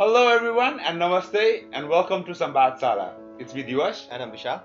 Hello everyone and namaste and welcome to Sambaadshala. It's me Divash. And I'm Vishal.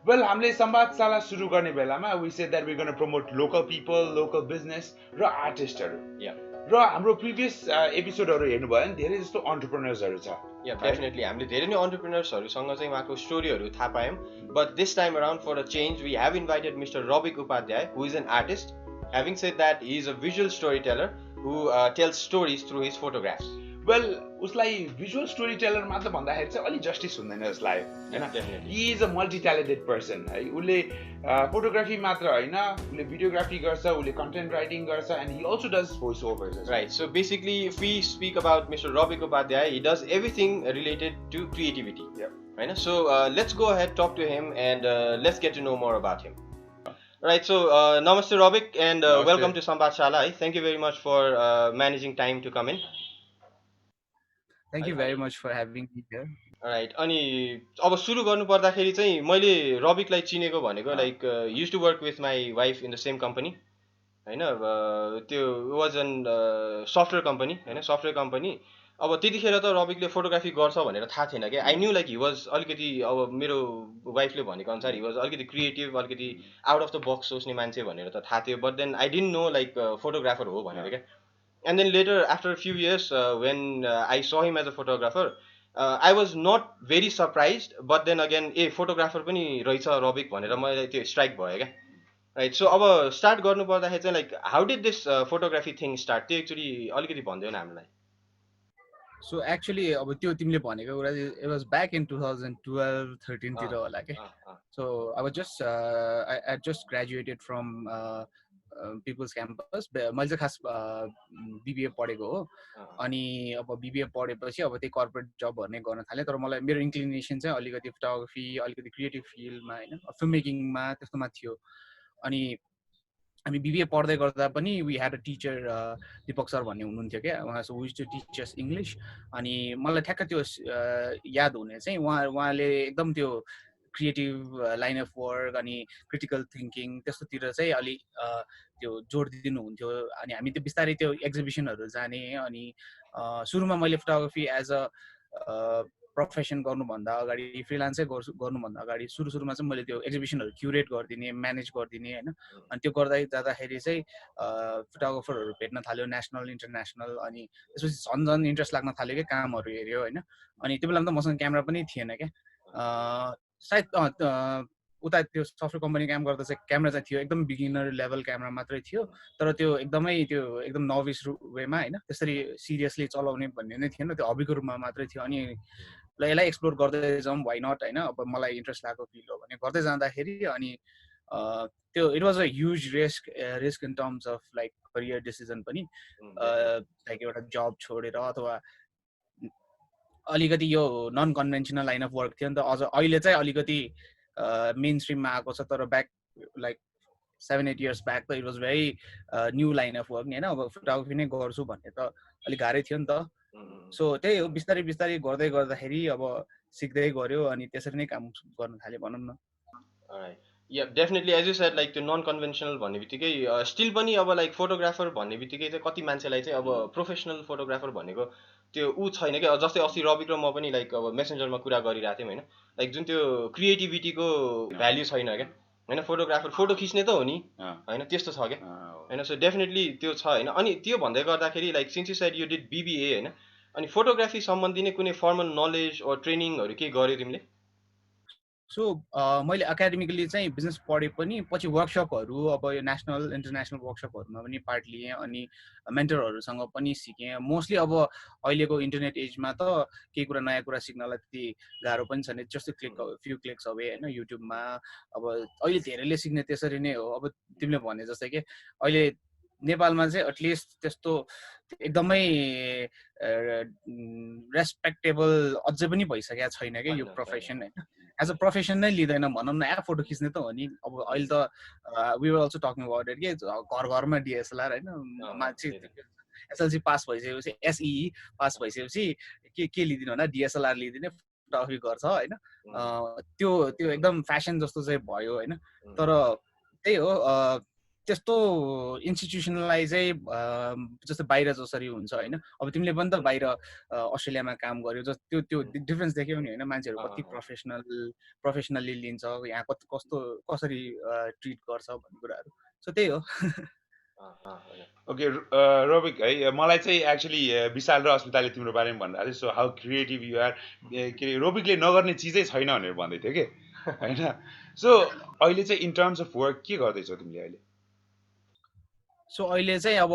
Well, हामीले Sambaadshala सुरु गर्ने बेलामा we said that we're going to promote local people, local business र आर्टिस्टहरु. Yeah. र हाम्रो previous एपिसोडहरु हेर्नुभयो भने धेरै जस्तो एन्टरप्रेन्योर्सहरु छ. Yeah, definitely. हामीले धेरै नै entrepreneursहरुसँग चाहिँ उहाँको स्टोरीहरु थाहा पायौं. But this time around for a change we have invited Mr. Robic Upadhaya, who is an artist. Having said that, he is a visual storyteller who tells stories through his photographs. Well, उसलाई visual storyteller मात्र भन्दाखेरि चाहिँ अलि justice हुँदैन उसलाई हैन. He is a multi talented person. है उले फोटोग्राफी मात्र हैन, उले भिडियोग्राफी गर्छ, उले कन्टेन्ट राइटिङ गर्छ and he also does voice overs. Right. So basically if we speak about Mr. Robic Upadhaya, he does everything related to creativity. Yeah. Right. So let's go ahead, talk to him and let's get to know more about him. Right, so Namaste Robic and welcome to Sambaadshala. Thank you very much for managing time to come in. Thank you very much for having me here. Alright, अनि अब सुरु गर्नु पर्दाखेरि चाहिँ मैले रबिकलाई चिनेको भनेको like used to work with my wife in the same company हैन. त्यो वाज एन सफ्टवेयर कम्पनी हैन, सफ्टवेयर कम्पनी. अब त्यतिखेर त रबिकले फोटोग्राफी गर्छ भनेर थाहा थिएन क्या. I knew like he was अलिकति, अब मेरो वाइफले भनेको अनुसार हि वाज अलिकति क्रिएटिभ, अलिकति आउट अफ द बक्स सोच्ने मान्छे भनेर त थाहा थियो. But then I didn't know like photographer हो भनेर क्या. And then later, after a few years, when I saw him as a photographer, I was not very surprised. But then again, photographer पनि रहेछ रबिक भनेर मलाई त्यो स्ट्राइक भयो क्या. राइट. सो अब स्टार्ट गर्नु पर्दाखेरि चाहिँ like how did this photography thing start, त्यो एक्चुअली अलिकति भनिदियो न हामीलाई. So actually अब त्यो तिमीले भनेको कुरा it was back in 2012-13 तिर होला के. So I was just I just graduated from People's Campus. मैले चाहिँ खास BBA पढेको हो. अनि अब BBA पढेपछि अब त्यही कर्पोरेट जबहरु नै गर्न थाले. तर मलाई मेरो इन्क्लिनेसन चाहिँ अलिकति फोटोग्राफी, अलिकति क्रिएटिभ फिल्डमा हैन, फिल्म मेकिङमा त्यस्तोमा थियो. अनि हामी BBA पढ्दै गर्दा पनि we had a teacher Deepak sir भन्ने हुनुहुन्थ्यो क्या. उहाँ so we used to teach us English. अनि मलाई ठ्याक्क त्यो याद हुने चाहिँ उहाँले एकदम त्यो क्रिएटिभ लाइन अफ वर्क अनि क्रिटिकल थिङ्किङ त्यस्तोतिर चाहिँ अलि त्यो जोड दिनुहुन्थ्यो. अनि हामी त्यो बिस्तारै त्यो एक्जिबिसनहरू जाने. अनि सुरुमा मैले फोटोग्राफी एज अ प्रोफेसन गर्नुभन्दा अगाडि, फ्रिलान्सै गर्नुभन्दा अगाडि सुरुमा चाहिँ मैले त्यो एक्जिबिसनहरू क्युरेट गरिदिने, म्यानेज गरिदिने हैन. अनि त्यो गर्दै जाँदाखेरि चाहिँ फोटोग्राफरहरू भेट्न थाल्यो, नेसनल इन्टरनेसनल. अनि त्यसपछि झन् इन्ट्रेस्ट लाग्न थाल्यो क्या, कामहरू हेऱ्यो हैन. अनि त्यो बेलामा त मसँग क्यामेरा पनि थिएन क्या. सायद उता त्यो सफ्टवेयर कम्पनी काम गर्दा चाहिँ क्यामेरा चाहिँ थियो, एकदम बिगिनर लेभल क्यामेरा मात्रै थियो. तर त्यो एकदम नोभिस वेमा हैन, त्यसरी सिरियसली चलाउने भन्ने नै थिएन. त्यो हबीको रूपमा मात्रै थियो. अनि यसलाई एक्सप्लोर गर्दै जाउँ, वाइ नट हैन. अब मलाई इन्ट्रेस्ट लागेको फिल हो भने गर्दै जाँदाखेरि अनि त्यो it was a huge risk in terms of like career decision पनि. लाइक एउटा जब छोडेर अथवा अलिकति यो non conventional line of work थियो नि त. अझ अहिले चाहिँ अलिकति मेन स्ट्रिममा आएको छ. तर ब्याक लाइक 7-8 years ब्याक त it was very new line of work नि हैन. अब फोटोग्राफी नै गर्छु भन्ने त अलिक गाह्रै थियो नि त. सो त्यही हो, बिस्तारै गर्दै गर्दाखेरि अब सिक्दै गऱ्यो. अनि त्यसरी नै काम गर्न थाल्यो भनौँ न. Yeah definitely as you said like त्यो नन कन्भेन्सनल भन्ने बित्तिकै स्टिल पनि अब लाइक फोटोग्राफर भन्ने बित्तिकै चाहिँ कति मान्छेलाई चाहिँ अब प्रोफेसनल फोटोग्राफर भनेको त्यो छैन क्या. जस्तै अस्ति रबिक र म पनि लाइक अब मेसेन्जरमा कुरा गरिरहेको थियौँ होइन. लाइक जुन त्यो क्रिएटिभिटीको भ्याल्यु छैन क्या होइन. फोटोग्राफर फोटो खिच्ने त हो नि होइन, त्यस्तो छ क्या होइन. सो डेफिनेटली त्यो छ होइन. अनि त्यो भन्दै गर्दाखेरि like since you said you did BBA होइन, अनि फोटोग्राफी सम्बन्धी नै कुनै फर्मल नलेज अर ट्रेनिङहरू के गर्यो तिमीले? सो मैले एकाडेमिकली चाहिँ बिजनेस पढे पनि पछि वर्कसपहरू, अब यो नेसनल इन्टरनेसनल वर्कसपहरूमा पनि पार्ट लिएँ. अनि मेन्टरहरूसँग पनि सिकेँ. मोस्टली अब अहिलेको इन्टरनेट एजमा त केही कुरा नयाँ कुरा सिक्नलाई त्यति गाह्रो पनि छैन. जस्तो फ्यु क्लिक्स अवे होइन युट्युबमा. अब अहिले धेरैले सिक्ने त्यसरी नै हो. अब तिमीले भने जस्तै कि अहिले नेपालमा चाहिँ एटलिस्ट त्यस्तो एकदमै रेस्पेक्टेबल अझै पनि भइसकेको छैन क्या यो प्रोफेसन होइन. एज अ प्रोफेसन नै लिँदैन भनौँ न. फोटो खिच्ने त हो नि. अब अहिले त we were also talking about it कि घरमा DSLR होइन. मान्छे SLC पास भइसकेपछि, SEE पास भइसकेपछि के लिदिनु होला, DSLR लिदिने, फोटोग्राफी गर्छ होइन. त्यो एकदम फ्यासन जस्तो चाहिँ भयो होइन. तर त्यही हो, त्यस्तो इन्स्टिट्युसनलाइजै जस्तो बाहिर जसरी हुन्छ होइन अब तिमीले पनि त बाहिर अस्ट्रेलियामा काम गर्यो त्यो त्यो डिफ्रेन्स देख्यौ नि होइन मान्छेहरू कति प्रोफेसनल्ली लिन्छ यहाँ कस्तो कसरी ट्रिट गर्छ भन्ने कुराहरू सो त्यही हो ओके रोबिक है मलाई चाहिँ एक्चुली विशाल र अस्मिताले तिम्रो बारेमा भन्दा so how creative you are के अरे रोबिकले नगर्ने चिजै छैन भनेर भन्दै थियो कि होइन सो अहिले चाहिँ इन टर्म्स अफ वर्क के गर्दैछौ तिमीले अहिले सो अहिले चाहिँ अब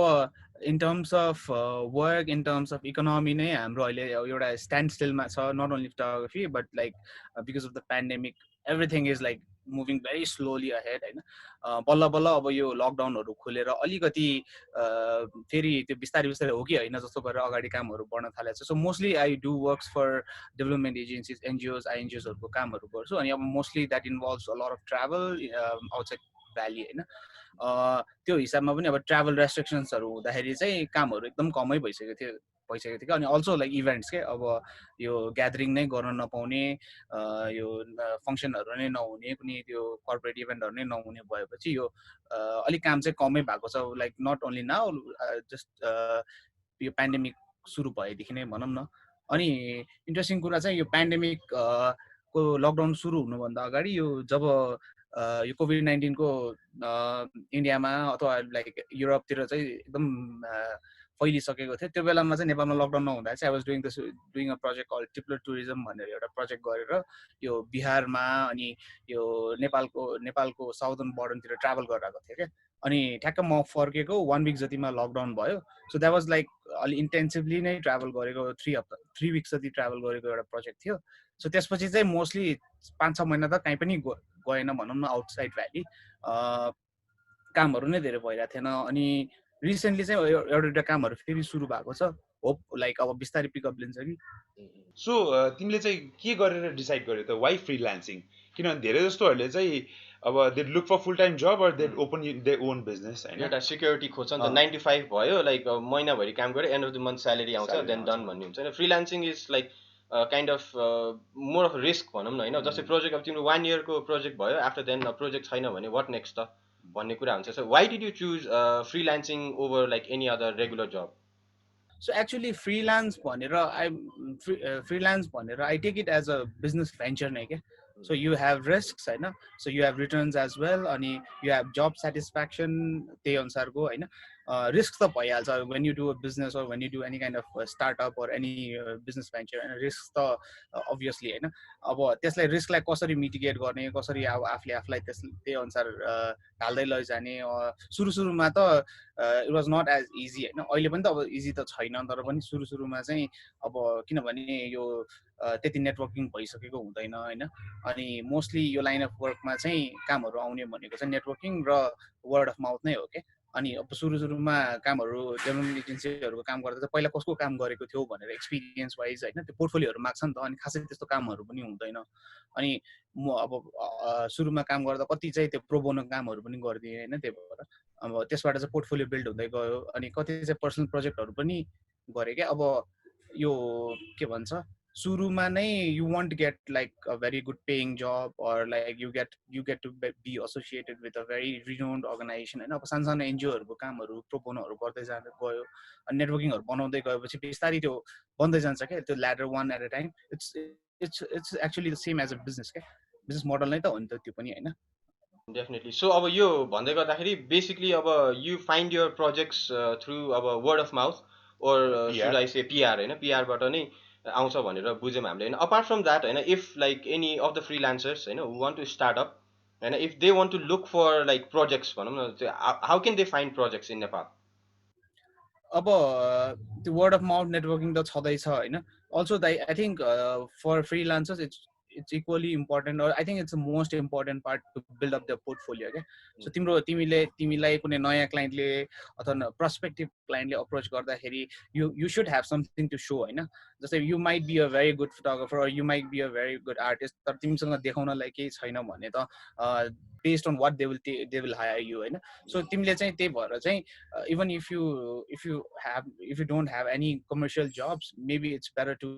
in terms of work in terms of economy नै हाम्रो अहिले एउटा स्ट्यान्ड स्टिलमा छ not only photography but like because of the pandemic everything is like moving very slowly ahead होइन बल्ल बल्ल अब यो लकडाउनहरू खोलेर अलिकति फेरि त्यो बिस्तारै बिस्तारै हो कि होइन जस्तो गरेर अगाडि कामहरू बढ्न थालेको छ so mostly I do works for development agencies NGOs आइएनजिओजहरूको कामहरू गर्छु अनि अब mostly that involves a lot of travel outside valley होइन त्यो हिसाबमा पनि अब ट्राभल रेस्ट्रिक्सन्सहरू हुँदाखेरि चाहिँ कामहरू एकदम कमै भइसकेको थियो क्या अनि अल्सो लाइक इभेन्ट्स के अब यो ग्यादरिङ नै गर्न नपाउने यो फङ्सनहरू नै नहुने कुनै त्यो कर्पोरेट इभेन्टहरू नै नहुने भएपछि यो अलिक काम चाहिँ कमै भएको छ like not only now just यो पेन्डेमिक सुरु भएदेखि नै भनौँ न अनि इन्ट्रेस्टिङ कुरा चाहिँ यो पेन्डेमिक को लकडाउन सुरु हुनुभन्दा अगाडि यो जब यो कोभिड-19 को इन्डियामा अथवा लाइक युरोपतिर चाहिँ एकदम फैलिसकेको थियो त्यो बेलामा चाहिँ नेपालमा लकडाउन नहुँदा चाहिँ I was doing a project call triple tourism भनेर एउटा प्रोजेक्ट गरेर यो बिहारमा अनि यो नेपालको साउदर्न बोर्डरतिर ट्राभल गरिरहेको थिएँ क्या अनि ठ्याक्क म फर्केको 1 विक जतिमा लकडाउन भयो सो द्याट वाज लाइक अलि इन्टेन्सिभली नै ट्राभल गरेको 3 विक्स जति ट्राभल गरेको एउटा प्रोजेक्ट थियो सो त्यसपछि चाहिँ मोस्टली 5-6 महिना त कहीँ पनि गएन भनौँ न आउटसाइड भ्याली कामहरू नै धेरै भइरहेको थिएन अनि रिसेन्टली चाहिँ एउटा एउटा कामहरू फेरि सुरु भएको छ होप लाइक अब बिस्तारै पिकअप लिन्छ कि सो तिमीले चाहिँ के गरेर डिसाइड गर्यो त वाइ फ्रिलान्सिङ किनभने धेरै जस्तोहरूले चाहिँ अब they look for full time job or they open their own business होइन एउटा सिक्योरिटी खोज्छ नि त 9 to 5 भयो लाइक महिनाभरि काम गरे end of the month salary आउँछ देन डन भन्ने हुन्छ होइन freelancing is like kind of more of risk भनौँ न होइन जस्तै प्रोजेक्ट अब तिम्रो 1 yearको प्रोजेक्ट भयो आफ्टर देन प्रोजेक्ट छैन भने वाट नेक्स्ट त भन्ने कुरा हुन्छ so why did you choose freelancing over like any other regular job so actually freelance भनेर फ्रिलान्स भनेर I take it as a business venture नै क्या सो यु हेभ रिस्क होइन so you have returns as well अनि you have job satisfaction त्यही अनुसारको होइन risk त भइहाल्छ when you do a business or when you do any kind of startup or any business venture होइन risk त obviously होइन अब त्यसलाई रिस्कलाई कसरी मिटिगेट गर्ने कसरी अब आफूलाई त्यही अनुसार ढाल्दै लैजाने सुरुमा त it was not as easy होइन अहिले पनि त अब इजी त छैन तर पनि सुरुमा चाहिँ अब किनभने यो त्यति नेटवर्किङ भइसकेको हुँदैन होइन अनि मोस्टली यो लाइन अफ वर्कमा चाहिँ कामहरू आउने भनेको चाहिँ नेटवर्किङ र वर्ड अफ माउथ नै हो क्या अनि अब सुरुमा कामहरू डेभलपमेन्ट एजेन्सीहरूको काम गर्दा चाहिँ पहिला कसको काम गरेको थियो भनेर एक्सपिरियन्स वाइज होइन त्यो पोर्टफोलियोहरू माग्छ नि त अनि खासै त्यस्तो कामहरू पनि हुँदैन अनि म अब सुरुमा काम गर्दा कति चाहिँ त्यो प्रोबोनो कामहरू पनि गरिदिएँ होइन त्यही भएर अब त्यसबाट चाहिँ पोर्टफोलियो बिल्ड हुँदै गयो अनि कति चाहिँ पर्सनल प्रोजेक्टहरू पनि गरेँ क्या अब यो के भन्छ सुरुमा नै you want get like a very good paying job or like you get to be associated with a very renowned organisation होइन अब सानो एनजिओहरूको कामहरू प्रोपोनोहरू गर्दै जाँदै गयो अनि नेटवर्किङहरू बनाउँदै गएपछि बिस्तारै त्यो बन्दै जान्छ क्या त्यो ladder 1 at a time it's actually the same as a business क्या बिजनेस मोडल नै त हो नि त त्यो पनि होइन डेफिनेटली सो अब यो भन्दै गर्दाखेरि बेसिकली अब you find your projects through अब word of mouth or should I say PR होइन पिआरबाट नै आउँछ भनेर बुझ्यौँ हामीले होइन अपार्ट फ्रम द्याट होइन if like any of the freelancers होइन who want to start up होइन if they want to look for like projects भनौँ न how can they find projects in Nepal अब त्यो वर्ड अफ माउथ नेटवर्किङ त छँदैछ होइन also I think for freelancers it's equally important or I think it's the most important part to build up the portfolio क्या so तिमीलाई कुनै नयाँ क्लाइन्टले अथवा prospective क्लाइन्टले अप्रोच गर्दाखेरि you should have something to show होइन जस्तै you might be a very good photographer or you might be a very good artist तर तिमीसँग देखाउनलाई केही छैन भने त based on what they will hire you होइन so तिमीले चाहिँ त्यही भएर चाहिँ even if you don't have any commercial jobs maybe it's better to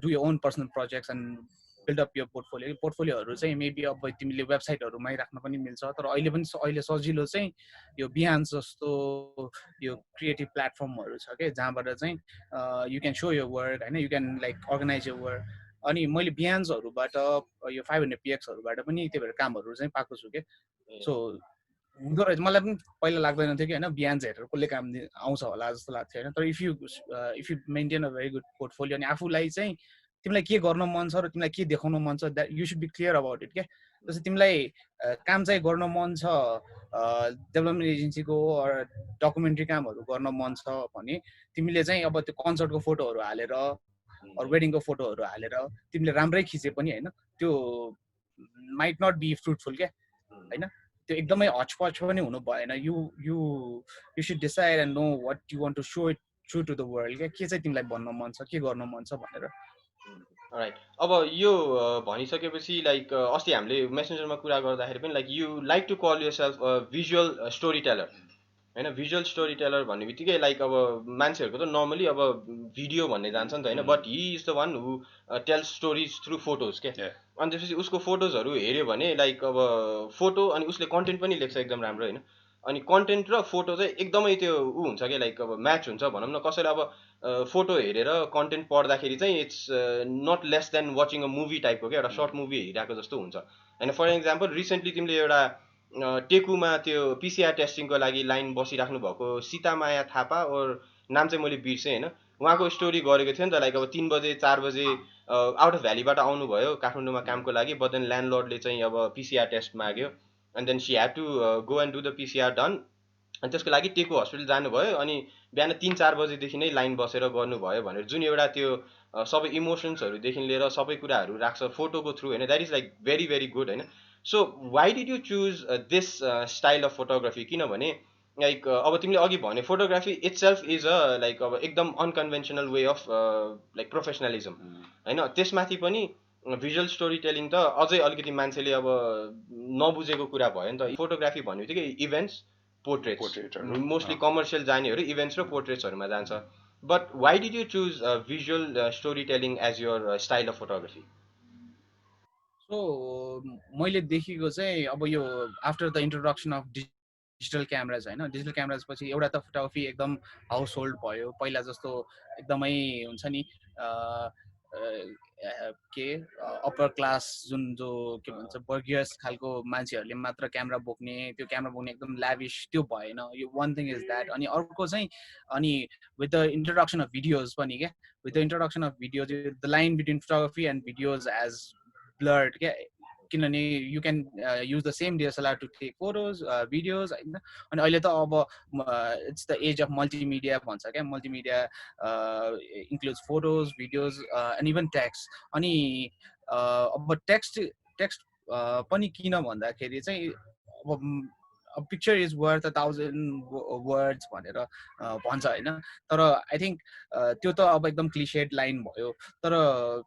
do your own personal projects and build up your portfolio. पोर्टफोलियोहरू चाहिँ मेबी अब तिमीले वेबसाइटहरुमै राख्न पनि मिल्छ, तर अहिले सजिलो चाहिँ यो बिहान्स जस्तो यो क्रिएटिभ प्लेटफर्महरु छ के, जहाँबाट चाहिँ you can show your work हैन, you can like organize your work. अनि मैले बिहान्सहरुबाट यो 500pxहरुबाट पनि त्यो भएर कामहरु चाहिँ पाएको छु के. सो हुँदो रहेछ, मलाई पनि पहिला लाग्दैन थियो कि हैन बिहान्स हेरेर कसले काम आउँछ होला जस्तो लाग्थ्यो हैन. तर if you maintain a very good portfolio अनि आफूलाई चाहिँ तिमीलाई के गर्न मन छ र तिमीलाई के देखाउन मन छ, that you should be clear about it के. जस्तै तिमीलाई काम चाहिँ गर्न मन छ डेभलपमेन्ट एजेन्सीको डकुमेन्ट्री कामहरु गर्न मन छ भने तिमीले चाहिँ अब त्यो कन्सर्टको फोटोहरु हालेर वेडिङको फोटोहरु हालेर तिमीले राम्रै खिचे पनि हैन, त्यो माइट नट बी फ्रुटफुल के हैन. त्यो एकदमै हचपच पनि हुनु भएन. You should decide and know what you want to show it through to the world के चाहिँ तिमीलाई भन्न मन छ, के गर्न मन छ भनेर. राइट. अब यो भनिसकेपछि लाइक अस्ति हामीले मेसेन्जरमा कुरा गर्दाखेरि पनि like you like to call yourself a visual story teller हैन. भिजुअल स्टोरी टेलर भन्ने बित्तिकै लाइक अब मान्छेहरूको त नर्मली अब भिडियो भन्ने जान्छ नि त हैन, but he is the one who tells stories through photos के. अनि त्यसपछि उसको फोटोजहरू हेऱ्यो भने लाइक अब फोटो अनि उसले कन्टेन्ट पनि लेख्छ एकदम राम्रो हैन. अनि कन्टेन्ट र फोटो चाहिँ एकदमै त्यो हुन्छ कि लाइक अब म्याच हुन्छ भनौँ न. कसैले अब फोटो हेरेर कन्टेन्ट पढ्दाखेरि चाहिँ it's not less than watching a movie टाइपको क्या, एउटा सर्ट मुभी हेरिरहेको जस्तो हुन्छ होइन. फर इक्जाम्पल रिसेन्टली तिमीले एउटा टेकुमा त्यो पिसिआर टेस्टिङको लागि लाइन बसिराख्नु भएको सीतामाया थापा और नाम चाहिँ मैले बिर्सेँ होइन, उहाँको स्टोरी गरेको थियो नि त. लाइक अब 3 बजे 4 बजे आउट अफ भ्यालीबाट आउनुभयो काठमाडौँमा कामको लागि, बट देन ल्यान्डलर्डले चाहिँ अब पिसिआर टेस्ट माग्यो and then she have to go and do the PCR done. अनि त्यसको लागि टेकु हस्पिटल जानुभयो अनि बिहान 3-4 बजेदेखि नै लाइन बसेर गर्नुभयो भनेर जुन एउटा त्यो सबै इमोसन्सहरूदेखि लिएर सबै कुराहरू राख्छ फोटोको थ्रु होइन. That is like very very good होइन. So why did you choose this style of photography? किनभने लाइक अब तिमीले अघि भने photography itself is a like अब एकदम unconventional way of like professionalism होइन. त्यसमाथि पनि भिजुअल स्टोरी टेलिङ त अझै अलिकति मान्छेले अब नबुझेको कुरा भयो नि त. फोटोग्राफी भन्ने बित्तिकै इभेन्ट्स पोर्ट्रेट्स मोस्टली कमर्सियल जानेहरू इभेन्ट्स र पोर्ट्रेट्सहरूमा जान्छ. But why did you choose visual storytelling as your style of photography? So मैले देखेको चाहिँ अब यो after the introduction of digital cameras होइन, डिजिटल क्यामेराज पछि एउटा त फोटोग्राफी एकदम हाउस होल्ड भयो. पहिला जस्तो एकदमै हुन्छ नि के अप्पर क्लास जो के भन्छ वर्गीय खालको मान्छेहरूले मात्र क्यामेरा बोक्ने, त्यो क्यामेरा बोक्ने एकदम ल्याभिस त्यो भएन. यो वान थिङ इज द्याट. अनि अर्को चाहिँ अनि with the introduction of videos पनि क्या, with the introduction of videos the line between photography and videos as blurred क्या. किनभने you can use the same DSLR to take photos videos होइन. अनि अहिले त अब it's the age of multimedia भन्छ क्या. Multimedia includes photos videos and even text. अनि अब टेक्स्ट पनि किन भन्दाखेरि चाहिँ अब पिक्चर इज वर्थ 1000 वर्ड्स भनेर भन्छ होइन. तर आई थिङ्क त्यो त अब एकदम क्लिसेड लाइन भयो. तर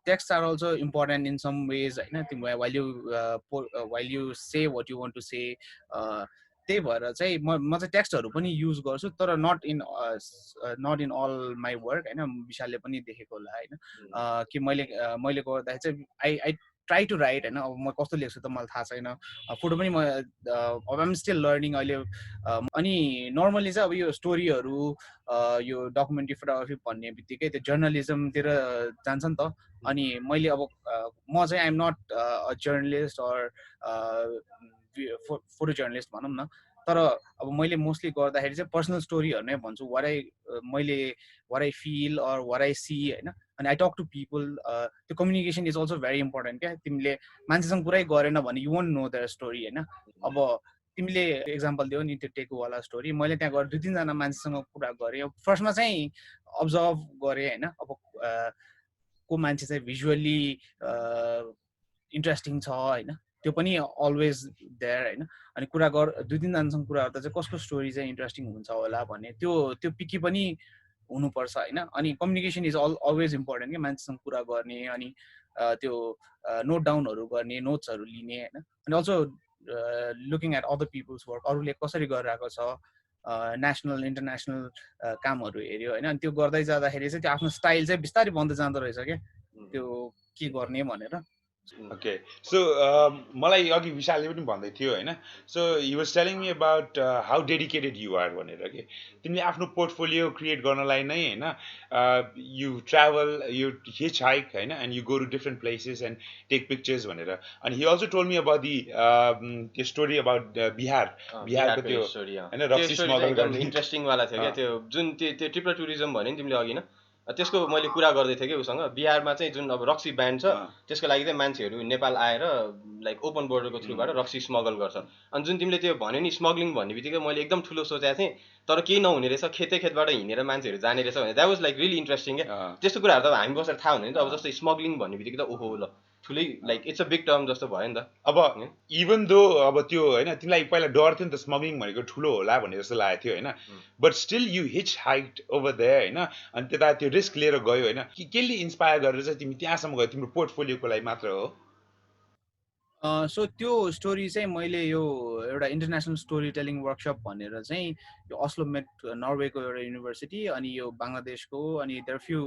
text are also important in some ways होइन. तिमी while you say what you want to say. त्यही भएर चाहिँ म चाहिँ टेक्स्टहरू पनि युज गर्छु, तर not in all my work होइन. विशालले पनि देखेको होला होइन कि मैले गर्दाखेरि चाहिँ आई ट्राई टु राइट होइन. अब म कस्तो लेख्छु त मलाई थाहा छैन. फोटो पनि म अब आइम स्टिल लर्निङ अहिले. अनि नर्मली चाहिँ अब यो स्टोरीहरू यो डकुमेन्ट्री फोटोग्राफी भन्ने बित्तिकै त्यो जर्नलिजमतिर जान्छ नि त. अनि मैले अब म चाहिँ I'm not a journalist or photojournalist भनौँ न. तर अब मैले मोस्टली गर्दाखेरि चाहिँ पर्सनल स्टोरीहरू नै भन्छु. What I feel or what I see होइन. अनि आई टक टु पिपल. त्यो communication is also very important क्या. तिमीले मान्छेसँग कुरै गरेन भने you won't know their story होइन. अब तिमीले एक्जाम्पल दियो नि त्यो टेकुवाला स्टोरी, मैले त्यहाँ गएर 2-3 जना मान्छेसँग कुरा गरेँ. फर्स्टमा चाहिँ अब्जर्भ गरेँ होइन. अब को मान्छे चाहिँ भिजुअली इन्ट्रेस्टिङ छ होइन, त्यो पनि अलवेज देयर होइन. अनि कुरा 2-3 जनासँग कुरा गर्दा चाहिँ कसको स्टोरी चाहिँ इन्ट्रेस्टिङ हुन्छ होला भन्ने त्यो पिकी पनि हुनुपर्छ होइन. अनि कम्युनिकेसन इज अलवेज इम्पोर्टेन्ट क्या. मान्छेसँग कुरा गर्ने अनि त्यो नोट डाउनहरू गर्ने, नोट्सहरू लिने होइन. अनि also looking at other people's work, अरूले कसरी गरिरहेको छ, नेसनल इन्टरनेसनल कामहरू हेऱ्यो होइन. अनि त्यो गर्दै जाँदाखेरि चाहिँ त्यो आफ्नो स्टाइल चाहिँ बिस्तारै बन्दै जाँदो रहेछ क्या त्यो के गर्ने भनेर. ओके सो मलाई अघि विशालले पनि भन्दै थियो होइन so he was telling me about how dedicated you are भनेर कि तिमीले आफ्नो पोर्टफोलियो क्रिएट गर्नलाई नै होइन you travel you hitchhike होइन and you go to different places and take pictures भनेर अनि he also told me about the त्यो स्टोरी अबाउट बिहारको त्यो स्टोरी होइन रक्सी स्मगल गर्ने इन्ट्रेस्टिङवाला थियो क्या त्यो जुन त्यो ट्रिपल टुरिज्म भन्यो नि तिमीले अघि न त्यसको मैले कुरा गर्दै थिएँ कि उसँग बिहारमा चाहिँ जुन अब रक्सी ब्यान्ड छ त्यसको लागि चाहिँ मान्छेहरू नेपाल आएर लाइक ओपन बोर्डरको थ्रुबाट रक्सी स्मगल गर्छ अनि जुन तिमीले त्यो भन्यो नि स्मग्लिङ भन्ने बित्तिकै मैले एकदम ठुलो सोचेको थिएँ तर केही नहुने रहेछ खेतबाट हिँडेर मान्छेहरू जाने रहेछ भने that was like really interesting क्या त्यस्तो कुराहरू त हामी बसेर थाहा हुने नि त अब जस्तै स्मग्लिङ भन्ने बित्तिकै त ओहो ल ठुलै like it's a big term जस्तो भयो नि त अब इभन दो अब त्यो होइन तिमीलाई पहिला डर थियो नि त स्मग्लिङ भनेको ठुलो होला भन्ने जस्तो लागेको थियो होइन but still you hitch height over there होइन अनि त्यता त्यो रिस्क लिएर गयो होइन केले इन्सपायर गरेर चाहिँ तिमी त्यहाँसम्म गयो तिम्रो पोर्टफोलियोको लागि मात्र हो सो त्यो स्टोरी चाहिँ मैले यो एउटा इन्टरनेसनल स्टोरी टेलिङ वर्कसप भनेर चाहिँ यो अस्लो मेट नर्वेको एउटा युनिभर्सिटी अनि यो बङ्गलादेशको अनि देयर फ्यु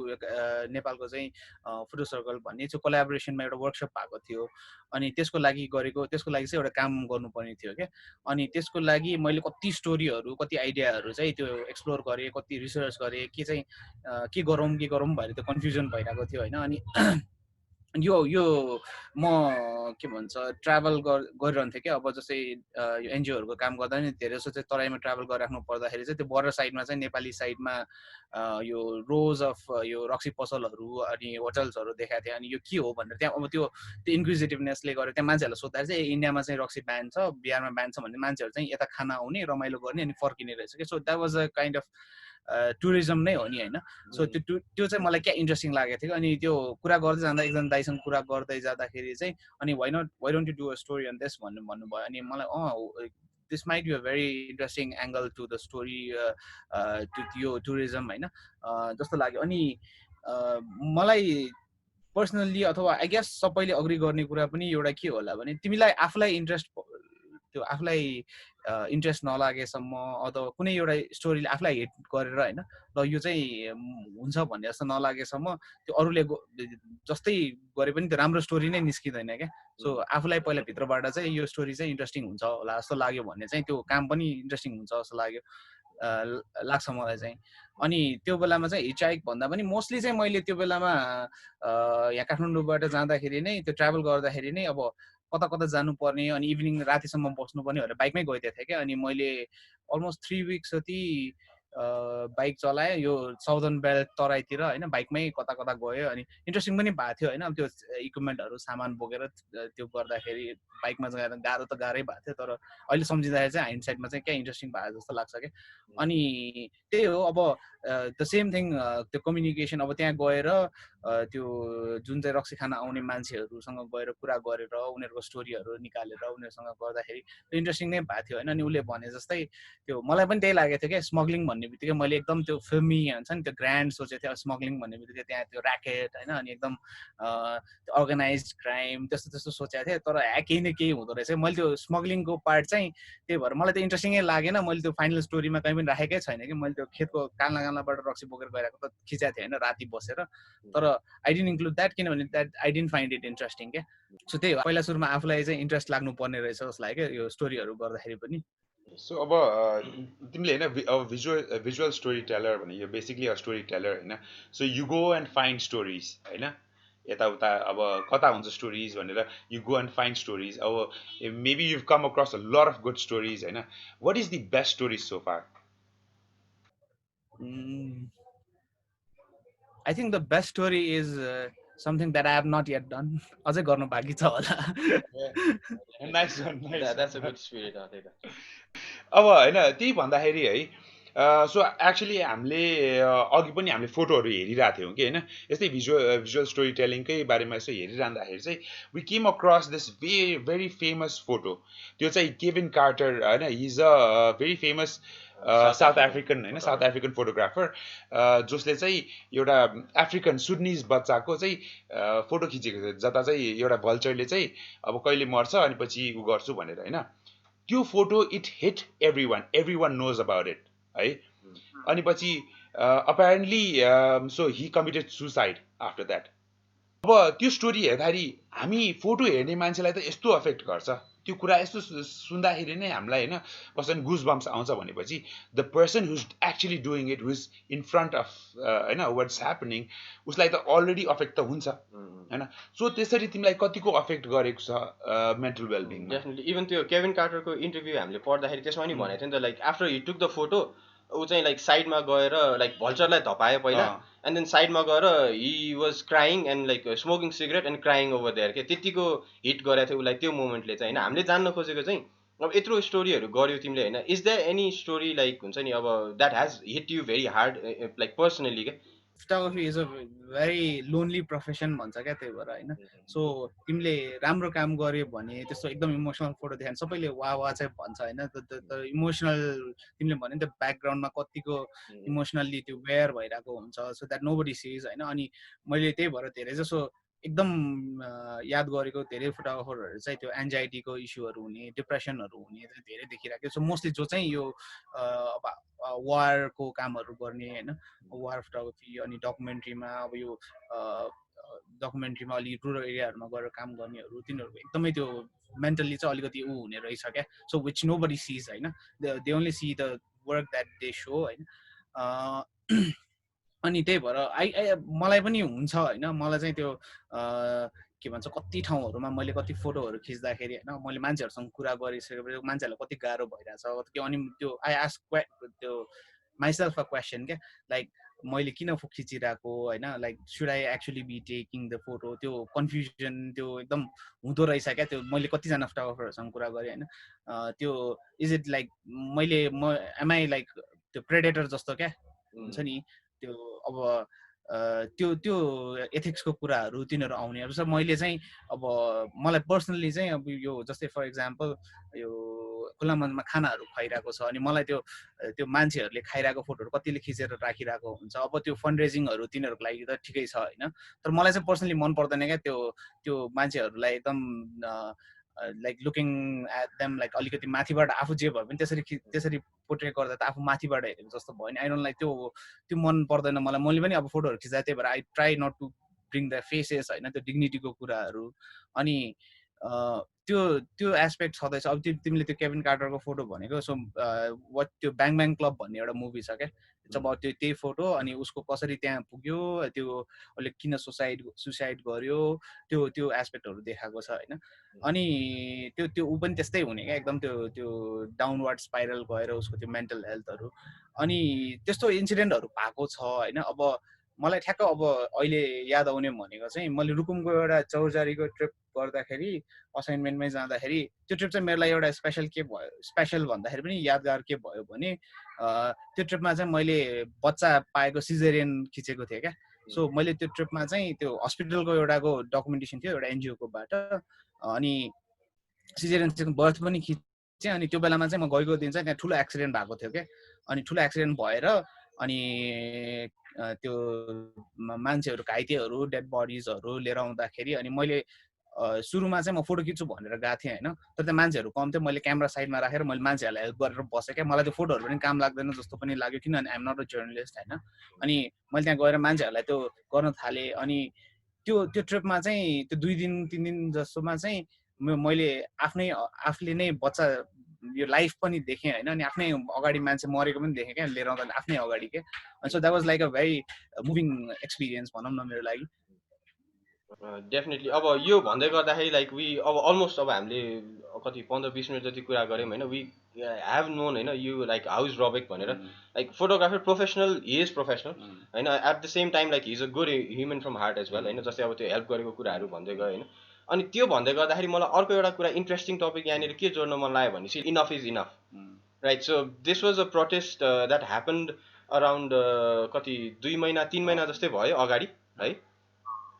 नेपालको चाहिँ फोटो सर्कल भन्ने चाहिँ कोलाबोरेसनमा एउटा वर्कसप भएको थियो अनि त्यसको लागि चाहिँ एउटा काम गर्नुपर्ने थियो क्या अनि त्यसको लागि मैले कति स्टोरीहरू कति आइडियाहरू चाहिँ त्यो एक्सप्लोर गरेँ कति रिसर्च गरेँ के गरौँ भएर त्यो कन्फ्युजन भइरहेको थियो होइन अनि यो म के भन्छ ट्राभल गरिरहन्थेँ क्या अब जस्तै यो एनजिओहरूको काम गर्दा नि धेरै जस्तो चाहिँ तराईमा ट्राभल गरिराख्नु पर्दाखेरि चाहिँ त्यो बर्डर साइडमा चाहिँ नेपाली साइडमा यो रोज अफ यो रक्सी पसलहरू अनि होटल्सहरू देखाएको थिएँ अनि यो के हो भनेर त्यहाँ अब त्यो इन्क्विजिटिभनेसले गरेर त्यहाँ मान्छेहरूलाई सोद्धाखेरि चाहिँ इन्डियामा चाहिँ रक्सी ब्यान छ बिहारमा ब्यान छ भने मान्छेहरू चाहिँ यता खाना आउने रमाइलो गर्ने अनि फर्किने रहेछ कि so that was a kind of tourism नै हो नि होइन सो त्यो चाहिँ मलाई क्या इन्ट्रेस्टिङ लागेको थियो अनि त्यो कुरा गर्दै जाँदा एकजना दाइसँग कुरा गर्दै जाँदाखेरि चाहिँ अनि why don't you do a story on this भन्नुभयो अनि मलाई this might be a very interesting angle to the story यो टुरिज्म होइन जस्तो लाग्यो अनि मलाई पर्सनल्ली अथवा आई गेस सबैले अग्री गर्ने कुरा पनि एउटा के होला भने तिमीलाई आफूलाई इन्ट्रेस्ट नलागेसम्म अथवा कुनै एउटा स्टोरीले आफूलाई हिट गरेर होइन र यो चाहिँ हुन्छ भन्ने जस्तो नलागेसम्म त्यो अरूले जस्तै गरे पनि त्यो राम्रो स्टोरी नै निस्किँदैन क्या सो आफूलाई पहिला भित्रबाट चाहिँ यो स्टोरी चाहिँ इन्ट्रेस्टिङ हुन्छ होला जस्तो लाग्यो भने चाहिँ त्यो काम पनि इन्ट्रेस्टिङ हुन्छ जस्तो लाग्छ मलाई चाहिँ अनि त्यो बेलामा चाहिँ हिचहाइक भन्दा पनि मोस्टली चाहिँ मैले त्यो बेलामा यहाँ काठमाडौँबाट जाँदाखेरि नै त्यो ट्राभल गर्दाखेरि नै अब कता कता जानुपर्ने अनि इभिनिङ रातिसम्म बस्नुपर्ने भनेर बाइकमै गइदिएको थिएँ क्या अनि मैले अलमोस्ट 3 विक्स जति बाइक चलाएँ यो साउदर्न बेल्ट तराईतिर होइन बाइकमै कता कता गयो अनि इन्ट्रेस्टिङ पनि भएको थियो होइन अब त्यो इक्विपमेन्टहरू सामान बोकेर त्यो गर्दाखेरि बाइकमा गएर गाह्रो त गाह्रै भएको थियो तर अहिले सम्झिँदाखेरि चाहिँ हाइन्ड साइडमा चाहिँ क्या इन्ट्रेस्टिङ भएको जस्तो लाग्छ क्या अनि त्यही हो अब द सेम थिङ त्यो कम्युनिकेसन अब त्यहाँ गएर त्यो जुन चाहिँ रक्सी खान आउने मान्छेहरूसँग गएर कुरा गरेर उनीहरूको स्टोरीहरू निकालेर उनीहरूसँग गर्दाखेरि त्यो इन्ट्रेस्टिङ नै भएको थियो होइन अनि उसले भने जस्तै त्यो मलाई पनि त्यही लागेको थियो क्या स्मग्लिङ भन्ने बित्तिकै मैले एकदम त्यो फिल्मी हुन्छ नि त्यो ग्रान्ड सोचेको थिएँ स्मग्लिङ भन्ने बित्तिकै त्यहाँ त्यो ऱ्याकेट होइन अनि एकदम अर्गनाइज क्राइम त्यस्तो सोचेको थिएँ तर केही न केही हुँदो रहेछ मैले त्यो स्मग्लिङको पार्ट चाहिँ त्यही भएर मलाई त इन्ट्रेस्टिङै लागेन मैले त्यो फाइनल स्टोरीमा कहीँ पनि राखेकै छैन कि मैले त्यो खेतको कान्लाबाट रक्सी बोकेर गइरहेको त खिचाएको थिएँ होइन राति बसेर तर आई डिन्ट इन्क्लुड द्याट किनभने that I didn't find it interesting क्या सो त्यही हो पहिला सुरुमा आफूलाई चाहिँ इन्ट्रेस्ट लाग्नु पर्ने रहेछ जस्तो लाग्यो क्या यो स्टोरीहरू गर्दाखेरि पनि सो अब तिमीले होइन अब भिजुअल स्टोरी टेलर भने यो बेसिकली अ स्टोरी टेलर होइन so you go and find stories होइन यताउता अब कता हुन्छ स्टोरिज भनेर you go and find stories अब maybe you come across a lot of good stories होइन what is the best stories so far I think the best story is something that I have not yet done अझै गर्नु बाँकी छ होला अब होइन त्यही भन्दाखेरि है सो एक्चुली हामीले अघि पनि हामीले फोटोहरू हेरिरहेको थियौँ कि होइन यस्तै भिजुअल स्टोरी टेलिङकै बारेमा यसो हेरिरहँदाखेरि चाहिँ we came across this very famous photo त्यो चाहिँ केभिन कार्टर होइन he's a very famous South African होइन साउथ अफ्रिकन फोटोग्राफर जसले चाहिँ एउटा अफ्रिकन सुडनिज बच्चाको चाहिँ फोटो खिचेको थियो जता चाहिँ एउटा भल्चरले चाहिँ अब कहिले मर्छ अनि पछि उ गर्छु भनेर होइन त्यो photo it hit everyone knows about it है अनि पछि apparently so he committed suicide after that अब त्यो स्टोरी हेर्दाखेरि हामी फोटो हेर्ने मान्छेलाई त यस्तो अफेक्ट गर्छ, त्यो कुरा यस्तो सुन्दाखेरि नै हामीलाई होइन कस्तो गुज बम्स आउँछ भनेपछि the person who actually doing it, who in front of होइन वाट्स ह्यापनिङ, उसलाई त अलरेडी अफेक्ट त हुन्छ होइन। सो त्यसरी तिमीलाई कतिको अफेक्ट गरेको छ मेन्टल वेलबिङ? डेफिनेटली। इभन त्यो केभिन कार्टरको इन्टरभ्यू हामीले पढ्दाखेरि त्यसमा पनि भनेको थियो नि त, like after he took the photo ऊ चाहिँ लाइक साइडमा गएर लाइक भल्चरलाई धपायो पहिला, एन्ड देन साइडमा गएर he was crying and like smoking cigarette and crying over there के, त्यतिको हिट गरेको थियो उसलाई त्यो मोमेन्टले चाहिँ होइन। हामीले जान्न खोजेको चाहिँ अब यत्रो स्टोरीहरू गर्यो तिमीले होइन, is there any story like हुन्छ नि अब that has hit you very hard like personally के? Photography is a very lonely profession भन्छ क्या, त्यही भएर होइन। सो तिमीले राम्रो काम गर्यो भने त्यस्तो एकदम इमोसनल फोटो देखायो भने सबैले वा चाहिँ भन्छ होइन। इमोसनल तिमीले भन्यो नि त ब्याकग्राउन्डमा कतिको इमोसनल्ली त्यो वेयर भइरहेको हुन्छ, सो द्याट नो बडी सिज होइन। अनि मैले त्यही भएर धेरै जसो एकदम याद गरेको धेरै फोटोग्राफरहरू चाहिँ त्यो एन्जाइटीको इस्युहरू हुने, डिप्रेसनहरू हुने चाहिँ धेरै देखिरहेको। सो मोस्टली जो चाहिँ यो वारको कामहरू गर्ने होइन, वार फोटोग्राफी अनि डकुमेन्ट्रीमा अब यो डकुमेन्ट्रीमा अलिक रुरल एरियाहरूमा गएर काम गर्नेहरू तिनीहरूको एकदमै त्यो मेन्टल्ली चाहिँ अलिकति ऊ हुने रहेछ क्या। सो विच नो बडी सिज होइन, they only see the work that they so होइन। अनि त्यही भएर मलाई पनि हुन्छ होइन, मलाई चाहिँ त्यो के भन्छ कति ठाउँहरूमा मैले कति फोटोहरू खिच्दाखेरि होइन मैले मान्छेहरूसँग कुरा गरिसकेपछि मान्छेहरूलाई कति गाह्रो भइरहेछ अनि त्यो आई आस्क त्यो माइसेल्फ अ क्वेसन क्या, लाइक मैले किन खिचिरहेको होइन, like should I actually be taking the photo, त्यो कन्फ्युजन त्यो एकदम हुँदो रहेछ क्या। त्यो मैले कतिजना फोटोग्राफरहरूसँग कुरा गरेँ होइन, त्यो इज इट लाइक म एमआई लाइक त्यो प्रेडेटर जस्तो क्या हुन्छ नि त्यो। अब त्यो त्यो एथिक्सको कुराहरू तिनीहरू आउने अब मैले चाहिँ अब मलाई पर्सनल्ली चाहिँ अब यो जस्तै फर इक्जाम्पल यो खुल्ला मञ्चमा खानाहरू खुवाइरहेको छ अनि मलाई त्यो त्यो मान्छेहरूले खाइरहेको फोटोहरू कतिले खिचेर राखिरहेको हुन्छ। अब त्यो फन्ड रेजिङहरू तिनीहरूको लागि त ठिकै छ होइन, तर मलाई चाहिँ पर्सनली मन पर्दैन क्या त्यो त्यो मान्छेहरूलाई एकदम like looking at them like अलिकति माथिबाट आफू जे भयो भने त्यसरी पोर्ट्रेट गर्दा त आफू माथिबाट हेरेको जस्तो भयो नि। आई डोन्ट लाइक त्यो मन पर्दैन मलाई। मैले पनि अब फोटोहरू खिच्दा त्यही भएर I try not to bring the faces होइन, त्यो डिग्निटीको कुराहरू। अनि त्यो त्यो एस्पेक्ट छँदैछ। अब तिमीले त्यो केभिन कार्टरको फोटो भनेको, सो वाट त्यो ब्याङ ब्याङ क्लब भन्ने एउटा मुभी छ क्या, जब त्यही फोटो अनि उसको कसरी त्यहाँ पुग्यो, त्यो उसले किन सुसाइड गर्यो, त्यो त्यो एस्पेक्टहरू देखाएको छ होइन। अनि त्यो त्यो ऊ पनि त्यस्तै हुने क्या, एकदम त्यो त्यो डाउनवर्ड स्पाइरल गएर उसको त्यो मेन्टल हेल्थहरू। अनि त्यस्तो इन्सिडेन्टहरू भएको छ होइन। अब मलाई ठ्याक्क अब अहिले याद आउने भनेको चाहिँ मैले रुकुमको एउटा चौरजारीको ट्रिप गर्दाखेरि असाइनमेन्टमै जाँदाखेरि त्यो ट्रिप चाहिँ मेरो लागि एउटा स्पेसल भन्दाखेरि पनि यादगार के भयो भने त्यो ट्रिपमा चाहिँ मैले बच्चा पाएको सिजेरियन खिचेको थिएँ क्या। सो मैले त्यो ट्रिपमा चाहिँ त्यो हस्पिटलको एउटाको डकुमेन्टेसन थियो एउटा एनजिओकोबाट, अनि सिजेरियन चाहिँ बर्थ पनि खिचेँ। अनि त्यो बेलामा चाहिँ म गएको दिन चाहिँ त्यहाँ ठुलो एक्सिडेन्ट भएको थियो क्या। अनि ठुलो एक्सिडेन्ट भएर अनि त्यो मान्छेहरू घाइतेहरू डेड बडिजहरू लिएर आउँदाखेरि अनि मैले सुरुमा चाहिँ म फोटो खिच्छु भनेर गएको थिएँ होइन, तर त्यो मान्छेहरू कम थियो। मैले क्यामेरा साइडमा राखेर मैले मान्छेहरूलाई हेल्प गरेर बसेँ क्या। मलाई त्यो फोटोहरू पनि काम लाग्दैन जस्तो पनि लाग्यो किनभने आइएम नट अ जर्नलिस्ट होइन। अनि मैले त्यहाँ गएर मान्छेहरूलाई त्यो गर्न थालेँ। अनि त्यो त्यो ट्रिपमा चाहिँ त्यो 2-3 दिन जस्तोमा चाहिँ मैले आफूले नै बच्चा यो लाइफ पनि देखेँ होइन, अनि आफ्नै अगाडि मान्छे मरेको पनि देखेँ क्या लिएर आउँदा आफ्नै अगाडि के। So that was like a very moving experience भनौँ न मेरो लागि। डेफिनेटली। अब यो भन्दै गर्दाखेरि लाइक वी अब अलमोस्ट अब हामीले कति 15-20 मिनट जति कुरा गऱ्यौँ होइन। वी हेभ नोन होइन you like how is Rabik भनेर, like photographer professional, he is professional होइन, at the same time like he is a good human from heart as well होइन। जस्तै अब त्यो हेल्प गरेको कुराहरू भन्दै गयो होइन। अनि त्यो भन्दै गर्दाखेरि मलाई अर्को एउटा कुरा इन्ट्रेस्टिङ टपिक यहाँनिर के जोड्न मन लाग्यो भने चाहिँ enough is enough, right? So this was a protest that happened around कति 2 महिना 3 महिना जस्तै भयो अगाडि है।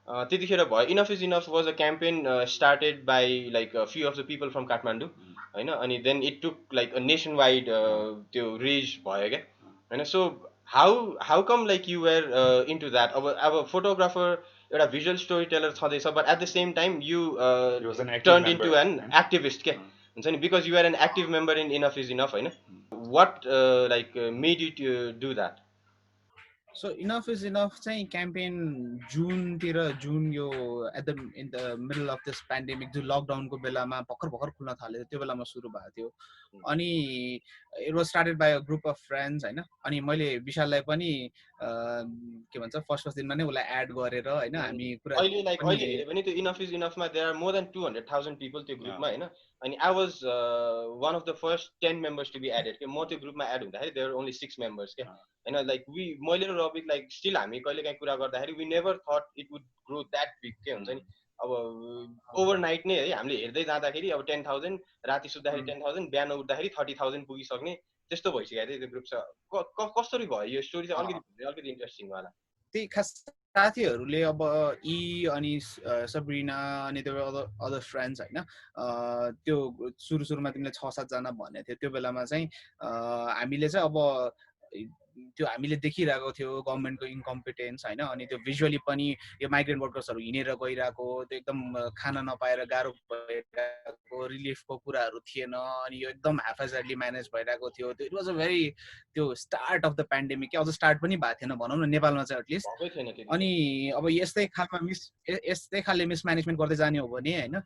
त्यतिखेर भयो। Enough is enough was a campaign started by like few of the people from Kathmandu होइन। अनि then it took like a nationwide त्यो रेज भयो क्या होइन। So how come like you were into that? अब फोटोग्राफर एउटा visual story teller छँदैछ, but at the same time you turn into an activist क्या हुन्छ नि, because you are an active member in enough is enough होइन। What like made you do that? So enough is enough चाहिँ campaign जुन यो at the in the middle of this pandemic जो लकडाउनको बेलामा भर्खर खुल्न थाल्यो त्यो बेलामा सुरु भएको थियो अनि it was started by a group of friends होइन अनि मैले विशाललाई पनि के भन्छ फर्स्ट दिनमा नै उसलाई एड गरेर होइन हामी कुरा अहिले हेऱ्यो भने त्यो इनफ इज इनफमा there are more than 200,000 people त्यो ग्रुपमा होइन अनि I was one of the first 10 members to be added के म त्यो ग्रुपमा एड हुँदाखेरि देयर ओन्ली 6 मेम्बर्स के होइन लाइक मैले र रबिक लाइक स्टिल हामी कहिले काहीँ कुरा गर्दाखेरि we never thought it would grow that big के हुन्छ नि अब ओभरनाइट नै है हामीले हेर्दै जाँदाखेरि अब 10,000 राति सुत्दाखेरि 10,000 बिहान उठ्दाखेरि 30,000 पुगिसक्ने त्यस्तो भइसकेको थियो त्यो ग्रुप छ कसरी भयो यो स्टोरी चाहिँ अलिकति इन्ट्रेस्टिङ होला त्यही खास साथीहरूले अब अनि सब्रिना अनि त्यो अदर फ्रेन्ड्स होइन त्यो सुरुमा तिमीले 6-7 जना भनेको थियो त्यो बेलामा चाहिँ हामीले चाहिँ अब त्यो हामीले देखिरहेको थियो गभर्मेन्टको इन्कम्पिटेन्स होइन अनि त्यो भिजुअली पनि यो माइग्रेन्ट वर्कर्सहरू हिँडेर गइरहेको त्यो एकदम खाना नपाएर गाह्रो भइरहेको रिलिफको कुराहरू थिएन अनि यो एकदम हाफाजली म्यानेज भइरहेको थियो त्यो इट वाज अ भेरी त्यो स्टार्ट अफ द पेन्डेमिक के अझ स्टार्ट पनि भएको थिएन भनौँ न नेपालमा चाहिँ एटलिस्ट अनि अब यस्तै खालले मिसम्यानेजमेन्ट गर्दै जाने हो भने होइन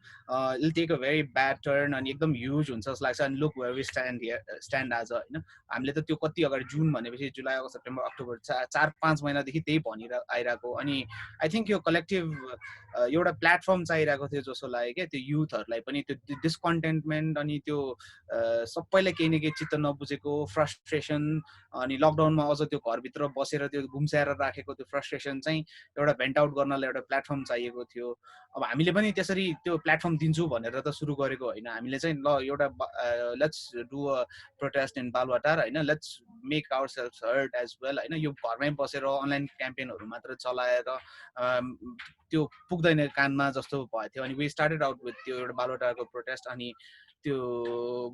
it'll take a very bad turn अनि एकदम ह्युज हुन्छ जस्तो लाग्छ अनि लुक वेयर वी स्ट्यान्ड आज होइन हामीले त त्यो कति अगाडि जुन भनेपछि जुलाई अगस्त सेप्टेम्बर अक्टोबर 4-5 महिनादेखि त्यही भनिर आइरहेको अनि आई थिङ्क यो कलेक्टिभ एउटा प्लेटफर्म चाहिरहेको थियो जस्तो लाग्यो क्या त्यो युथहरूलाई पनि त्यो डिस्कन्टेन्टमेन्ट अनि त्यो सबैलाई केही न केही चित्त नबुझेको फ्रस्ट्रेसन अनि लकडाउनमा अझ त्यो घरभित्र बसेर त्यो गुम्स्याएर राखेको त्यो फ्रस्ट्रेसन चाहिँ एउटा भेन्ट आउट गर्नलाई एउटा प्लेटफर्म चाहिएको थियो अब हामीले पनि त्यसरी त्यो प्लेटफर्म दिन्छु भनेर त सुरु गरेको होइन हामीले चाहिँ ल एउटा let's do a protest in Baluwatar होइन let's make our self heard as well होइन यो घरमै बसेर अनलाइन क्याम्पेनहरू मात्र चलाएर त्यो पुग्दैन कानमा जस्तो भएको थियो अनि वी स्टार्टेड आउट विथ त्यो एउटा बालवाटारको प्रोटेस्ट अनि त्यो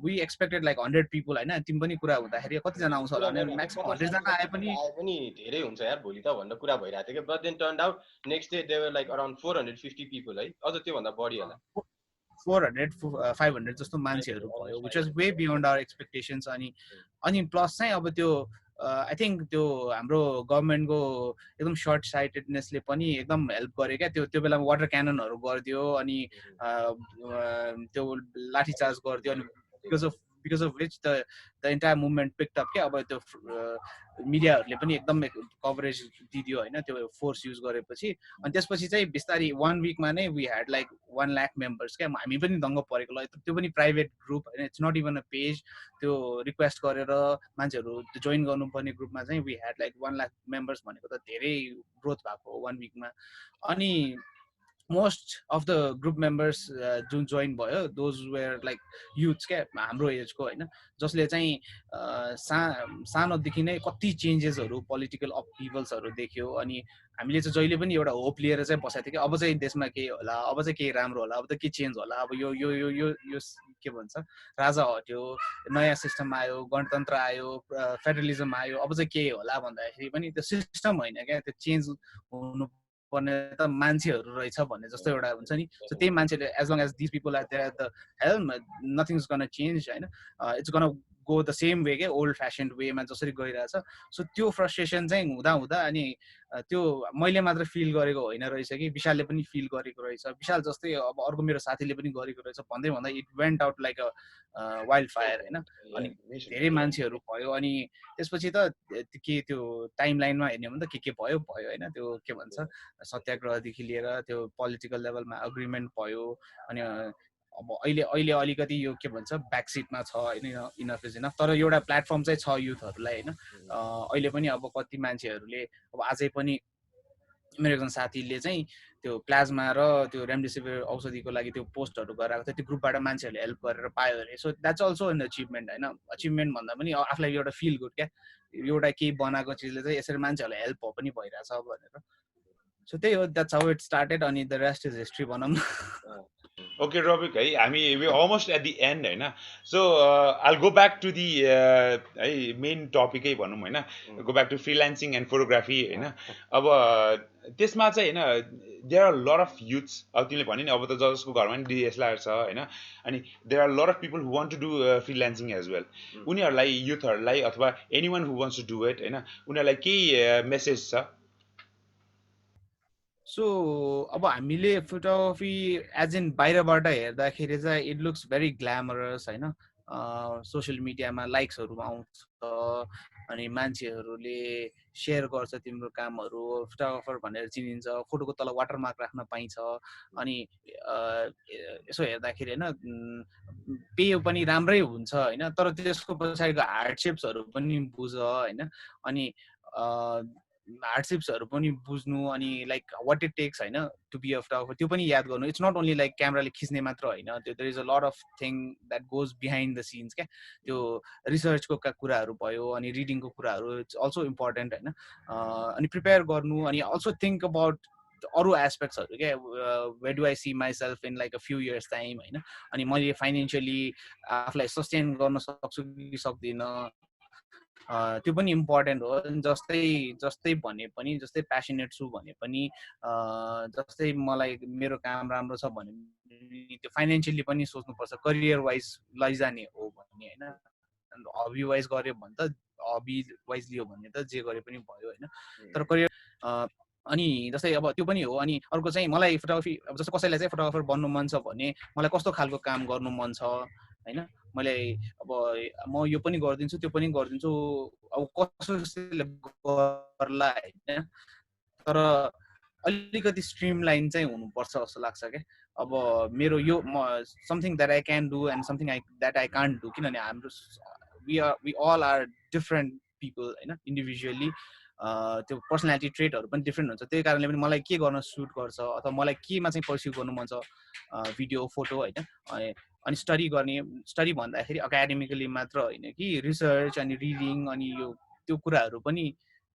वी एक्सपेक्टेड लाइक 100 पिपल होइन तिमी पनि कुरा हुँदाखेरि कतिजना आउँछ होला भने म्याक्सिमम 100 जना आए पनि धेरै हुन्छ यार भोलि त भनेर कुरा भइरहेको थियो कि but then turn out next day they were like around 450 people है अझ त्योभन्दा बढी होला 400-500 जस्तो मान्छेहरू भयो which was way beyond our expectations अनि प्लस चाहिँ अब त्यो आई थिङ्क त्यो हाम्रो गभर्मेन्टको एकदम सर्ट साइटेडनेसले पनि एकदम हेल्प गर्यो क्या त्यो बेलामा वाटर क्याननहरू गरिदियो अनि त्यो लाठीचार्ज गरिदियो अनि because of which the entire movement picked up क्या अब त्यो मिडियाहरूले पनि एकदम कभरेज दिदियो होइन त्यो फोर्स युज गरेपछि अनि त्यसपछि चाहिँ बिस्तारै 1 विकमा नै we had like 1 lakh members क्या हामी पनि दङ्ग परेको ल त्यो पनि प्राइभेट ग्रुप होइन it's not even a page त्यो रिक्वेस्ट गरेर मान्छेहरू जोइन गर्नुपर्ने ग्रुपमा चाहिँ we had like 1 lakh members भनेको त धेरै ग्रोथ भएको 1 विकमा अनि most of the group members जुन जोइन भयो दोज वेयर लाइक युथ्स क्या हाम्रो एजको होइन जसले चाहिँ सानोदेखि नै कति चेन्जेसहरू पोलिटिकल अपहिभल्सहरू देख्यो अनि हामीले चाहिँ जहिले पनि एउटा होप लिएर चाहिँ बसेको थियो कि अब चाहिँ देशमा केही होला अब चाहिँ केही राम्रो होला अब त के चेन्ज होला अब यो यो यो यो यो के भन्छ राजा हट्यो नयाँ सिस्टम आयो गणतन्त्र आयो फेडरलिजम आयो अब चाहिँ के होला भन्दाखेरि पनि त्यो सिस्टम होइन क्या त्यो चेन्ज हुनु पर्ने त मान्छेहरू रहेछ भन्ने जस्तो एउटा हुन्छ नि सो त्यही मान्छेले as long as this people are there at the helm nothing is gonna change होइन it's gonna go the same way के ओल्ड फेसन वेमा जसरी गइरहेछ सो त्यो फ्रस्ट्रेसन चाहिँ हुँदा अनि त्यो मैले मात्र फिल गरेको होइन रहेछ कि विशालले पनि फिल गरेको रहेछ विशाल जस्तै अब अर्को मेरो साथीले पनि गरेको रहेछ भन्दा it went out like a wild fire होइन अनि धेरै मान्छेहरू भयो अनि त्यसपछि त के त्यो टाइम लाइनमा हेर्ने हो भने त के भयो होइन त्यो के भन्छ सत्याग्रहदेखि लिएर त्यो पोलिटिकल लेभलमा अग्रिमेन्ट भयो अनि अब अहिले अलिकति यो के भन्छ ब्याकसिटमा छ होइन इनफ इज इनफ तर एउटा प्लेटफर्म चाहिँ छ युथहरूलाई होइन अहिले पनि अब कति मान्छेहरूले अब आजै पनि मेरो एकजना साथीले चाहिँ त्यो प्लाज्मा र त्यो रेमडेसिभिर औषधिको लागि त्यो पोस्टहरू गराएको थियो त्यो ग्रुपबाट मान्छेहरूले हेल्प गरेर पायो अरे so that's also an achievement होइन अचिभमेन्ट भन्दा पनि आफूलाई एउटा फिल गुड क्या एउटा केही बनाएको चिजले चाहिँ यसरी मान्छेहरूलाई हेल्प पनि भइरहेछ भनेर So त्यही हो, that's how it started, अनि the rest is history भनौँ न. Okay, Robic, है हामी we almost at the end होइन. So I'll go back to the है main topic है भनौँ होइन. Go back to freelancing and photography होइन. अब त्यसमा चाहिँ होइन there are a lot of youths, अब तिमीले भन्यो नि अब त जसको घरमा नि DSLR छ होइन, अनि there are a lot of people who want to do freelancing as well. उनीहरूलाई युथहरूलाई अथवा anyone who wants to do it होइन, उनीहरूलाई केही मेसेज छ? सो अब हामीले फोटोग्राफी एज इन बाहिरबाट हेर्दाखेरि चाहिँ इट लुक्स भेरी ग्ल्यामरस होइन. सोसियल मिडियामा लाइक्सहरू आउँछ अनि मान्छेहरूले सेयर गर्छ तिम्रो कामहरू, फोटोग्राफर भनेर चिनिन्छ, फोटोको तल वाटरमार्क राख्न पाइन्छ. अनि यसो हेर्दाखेरि होइन पे पनि राम्रै हुन्छ होइन, तर त्यसको पछाडिको हार्डसिप्सहरू पनि बुझ होइन. अनि हार्डसिप्सहरू पनि बुझ्नु अनि लाइक वाट इट टेक्स होइन टु बी अ फोटोग्राफर त्यो पनि याद गर्नु. इट्स नट ओन्ली लाइक क्यामेराले खिच्ने मात्र होइन, त्यो there is a lot of thing that goes behind the scenes क्या. त्यो रिसर्चको कुराहरू भयो अनि रिडिङको कुराहरू, इट्स अल्सो इम्पोर्टेन्ट होइन. अनि प्रिपेयर गर्नु अनि अल्सो थिङ्क अबाउट अरू एस्पेक्ट्सहरू क्या. Where do I see myself in like a few years time होइन. अनि मैले फाइनेन्सियली आफूलाई सस्टेन गर्न सक्छु कि सक्दिनँ, त्यो पनि इम्पोर्टेन्ट हो. जस्तै जस्तै भने पनि, जस्तै प्यासनेट छु भने पनि, जस्तै मलाई मेरो काम राम्रो छ भने त्यो फाइनेन्सियली पनि सोच्नुपर्छ. करियर वाइज लैजाने हो भने होइन, हबी वाइज गऱ्यो भने त हबी वाइज लियो भने त जे गरे पनि भयो होइन. तर करियर अनि जस्तै अब त्यो पनि हो. अनि अर्को चाहिँ मलाई फोटोग्राफी, अब जस्तो कसैलाई चाहिँ फोटोग्राफर बन्नु मन छ भने मलाई कस्तो खालको काम गर्नु मन छ होइन, मैले अब म यो पनि गरिदिन्छु त्यो पनि गरिदिन्छु, अब कसैले गर्ला होइन. तर अलिकति स्ट्रिम लाइन चाहिँ हुनुपर्छ जस्तो लाग्छ क्या. अब मेरो यो something that I can do and something that I can't do, किनभने हाम्रो we all are different people होइन. इन्डिभिजुअली त्यो पर्सनालिटी ट्रेटहरू पनि डिफ्रेन्ट हुन्छ. त्यही कारणले पनि मलाई के गर्न सुट गर्छ अथवा मलाई केमा चाहिँ पर्स्यु गर्नु मन छ, भिडियो फोटो होइन. अनि स्टडी गर्ने, स्टडी भन्दाखेरि एकाडेमिकली मात्र होइन कि रिसर्च अनि रिडिङ अनि यो त्यो कुराहरू पनि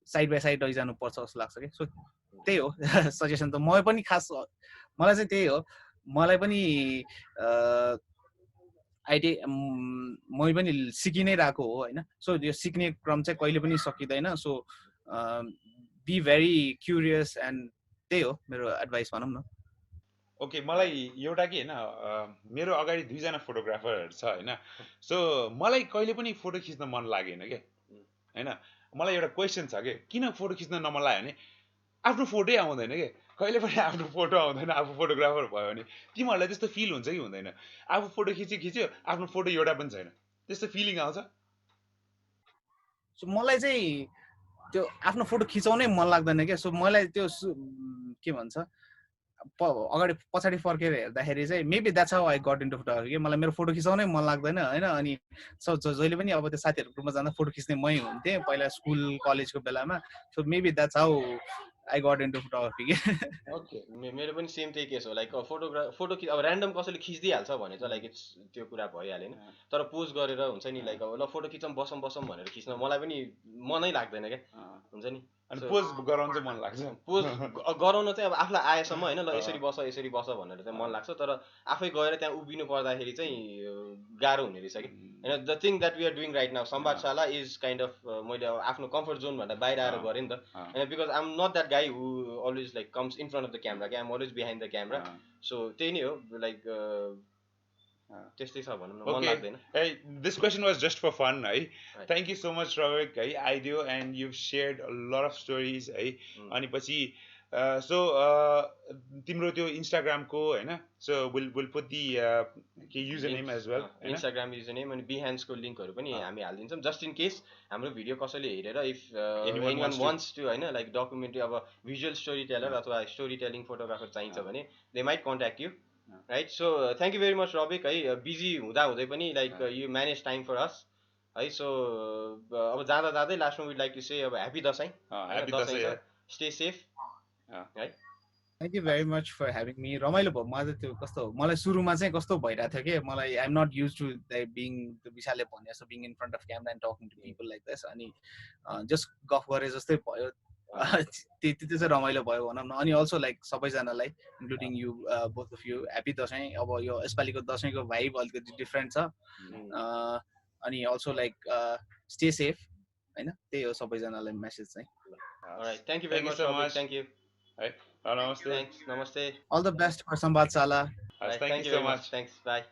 साइड बाई साइड लैजानुपर्छ जस्तो लाग्छ क्या. सो त्यही हो सजेसन त. म पनि खास मलाई चाहिँ त्यही हो, मलाई पनि मै पनि सिकि नै रहेको हो होइन. सो यो सिक्ने क्रम चाहिँ कहिले पनि सकिँदैन. So be very curious and त्यही हो मेरो एडभाइस भनौँ न. ओके, मलाई एउटा कि होइन मेरो अगाडि दुईजना फोटोग्राफरहरू छ होइन. सो मलाई कहिले पनि फोटो खिच्न मन लागेन क्या होइन. मलाई एउटा क्वेसन छ कि किन फोटो खिच्न नमन लाग्यो भने आफ्नो फोटै आउँदैन कि. कहिले पनि आफ्नो फोटो आउँदैन. आफू फोटोग्राफर भयो भने तिमीहरूलाई त्यस्तो फिल हुन्छ कि हुँदैन? आफू फोटो खिच्यो आफ्नो फोटो एउटा पनि छैन, त्यस्तो फिलिङ आउँछ? सो मलाई चाहिँ त्यो आफ्नो फोटो खिचाउनै मन लाग्दैन क्या. सो मलाई त्यो के भन्छ अगाडि पछाडि फर्केर हेर्दाखेरि चाहिँ maybe that's how I got into photography. मलाई मेरो फोटो खिचाउनै मन लाग्दैन होइन. अनि जहिले पनि अब त्यो साथीहरूको ग्रुपमा जाँदा फोटो खिच्ने मै हुन्थेँ पहिला स्कुल कलेजको बेलामा. So maybe that's how I got into photography के. ओके, मेरो पनि सेम त्यही केस हो. लाइक फोटो अब ऱ्यान्डम कसैले खिचिदिइहाल्छ भने चाहिँ लाइक इट्स त्यो कुरा भइहाल्यो होइन. तर पोज गरेर हुन्छ नि लाइक अब ल फोटो खिचौँ बसौँ भनेर खिच्न मलाई पनि मनै लाग्दैन क्या. हुन्छ नि, अनि पोज गराउनु चाहिँ मन लाग्छ. पोज गराउन चाहिँ अब आफूलाई आएसम्म होइन, ल यसरी बस भनेर चाहिँ मन लाग्छ. तर आफै गएर त्यहाँ उभिनु पर्दाखेरि चाहिँ गाह्रो हुने रहेछ कि होइन. The thing that we are doing right now Sambadshala is kind of मैले अब आफ्नो कम्फर्ट जोन भन्दा बाहिर आएर गरेँ नि त होइन. Because I am not that guy who always like comes in front of the camera, I am always behind the camera. So त्यही नै हो लाइक त्यस्तै छ भनौँ न, मन लाग्दैन. This question was just for fun है. Thank you so much Robic है आइदियो and you've shared a lot of stories है. अनि पछि so तिम्रो त्यो इन्स्टाग्रामको होइन, so we'll put the username as well. Instagram username अनि बिहान्सको लिङ्कहरू पनि हामी हालिदिन्छौँ जस्ट इन केस हाम्रो भिडियो कसैले हेरेर इफ एनीवन वान्ट्स टु होइन लाइक डकुमेन्ट्री अब भिजुअल स्टोरी टेलर अथवा स्टोरी टेलिङ फोटोग्राफर चाहिन्छ भने they might contact you right. So thank you very much Rabik है. बिजी हुँदै पनि like you manage time for us है. सो अब जाँदै लास्टमा विड लाइक टु से अब ह्याप्पी दसैँ. स्टे सेफ है. Thank you very much for having me. रमाइलो भयो. मलाई त्यो कस्तो मलाई सुरुमा चाहिँ कस्तो भइरहेको थियो कि मलाई I am not use to being विशालले भने जस्तो being in front of camera and talking to people like this. अनि जस्ट गफ गरे जस्तै भयो. त्यो चाहिँ रमाइलो भयो भनौँ न अनि अल्सो लाइक सबैजनालाई including you both of you happy Dashain अब यो यसपालिको दसैँको भाइब अलिकति डिफ्रेन्ट छ अनि अल्सो लाइक स्टे सेफ हैन त्यही हो सबैजनालाई मेसेज चाहिँ Alright, thank you very much, Robic. Thank you. Right. Namaste. Thanks. Namaste. All the best for Sambaadshala. Thank you so much. Thanks. Bye.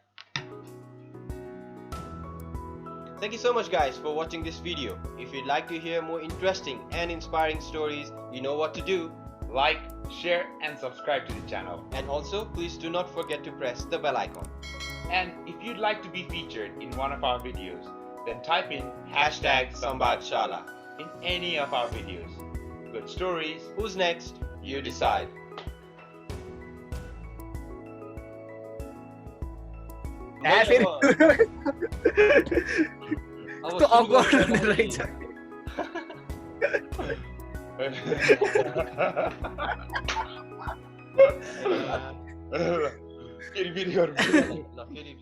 Thank you so much guys for watching this video. If you'd like to hear more interesting and inspiring stories, you know what to do. Like, share and subscribe to the channel. And also, please do not forget to press the bell icon. And if you'd like to be featured in one of our videos, then type in #Sambaadshala in any of our videos. Good stories. Who's next? You decide. Feeling